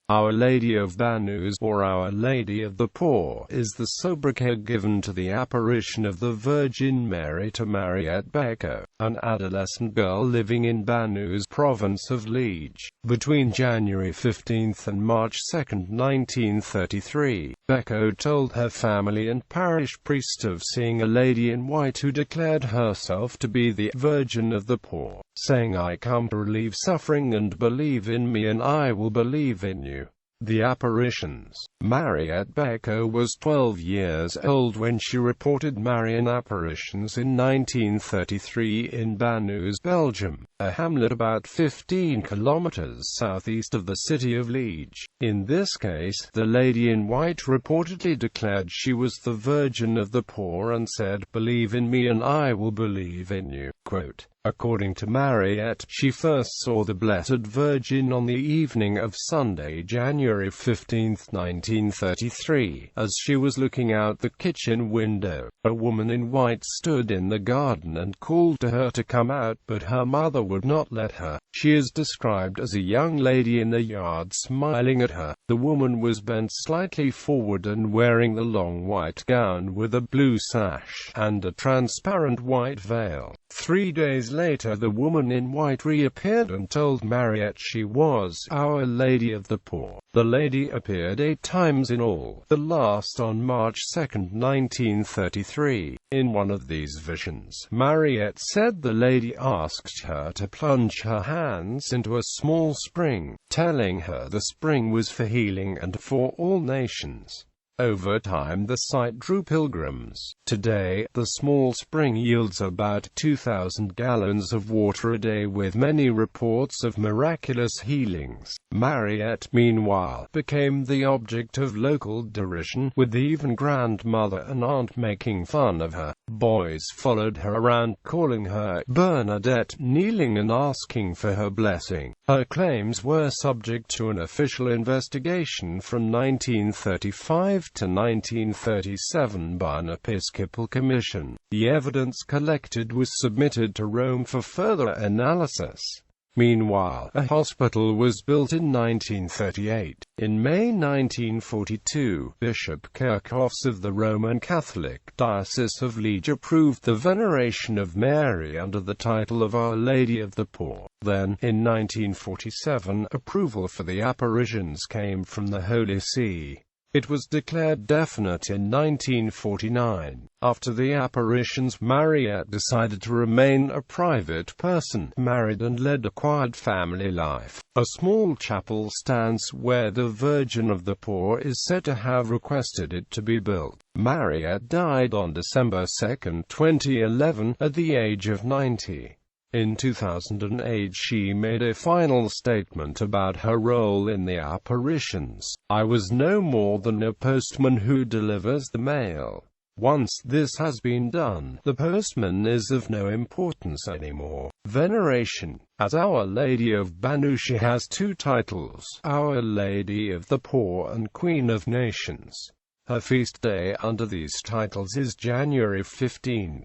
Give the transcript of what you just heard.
Our Lady of Banneux, or Our Lady of the Poor, is the sobriquet given to the apparition of the Virgin Mary to Mariette Beco, an adolescent girl living in Banneux, province of Liège, between January 15 and March 2, 1933. Beco told her family and parish priest of seeing a lady in white who declared herself to be the Virgin of the Poor, saying, "I come to relieve suffering and believe in me and I will believe in you." The apparitions. Mariette Beco was 12 years old when she reported Marian apparitions in 1933 in Banneux, Belgium, a hamlet about 15 kilometers southeast of the city of Liège. In this case, the lady in white reportedly declared she was the Virgin of the Poor and said, "Believe in me and I will believe in you." Quote, according to Mariette, she first saw the Blessed Virgin on the evening of Sunday, January 15, 1933, as she was looking out the kitchen window. A woman in white stood in the garden and called to her to come out, but her mother would not let her. She is described as a young lady in the yard smiling at her. The woman was bent slightly forward and wearing the long white gown with a blue sash and a transparent white veil. 3 days later, the woman in white reappeared and told Mariette she was Our Lady of the Poor. The lady appeared 8 times in all, the last on March 2, 1933. In one of these visions, Mariette said the lady asked her to plunge her hands into a small spring, telling her the spring was for healing and for all nations. Over time the site drew pilgrims. Today, the small spring yields about 2,000 gallons of water a day with many reports of miraculous healings. Mariette, meanwhile, became the object of local derision, with even grandmother and aunt making fun of her. Boys followed her around, calling her Bernadette, kneeling and asking for her blessing. Her claims were subject to an official investigation from 1935 to 1937 by an episcopal commission. The evidence collected was submitted to Rome for further analysis. Meanwhile, a hospital was built in 1938. In May 1942, Bishop Kirchhoffs of the Roman Catholic Diocese of Liège approved the veneration of Mary under the title of Our Lady of the Poor. Then, in 1947, approval for the apparitions came from the Holy See. It was declared definite in 1949. After the apparitions, Mariette decided to remain a private person, married and led a quiet family life. A small chapel stands where the Virgin of the Poor is said to have requested it to be built. Mariette died on December 2, 2011, at the age of 90. In 2008 she made a final statement about her role in the apparitions. "I was no more than a postman who delivers the mail. Once this has been done, the postman is of no importance anymore." Veneration. As Our Lady of Banneux, she has 2 titles, Our Lady of the Poor and Queen of Nations. Her feast day under these titles is January 15.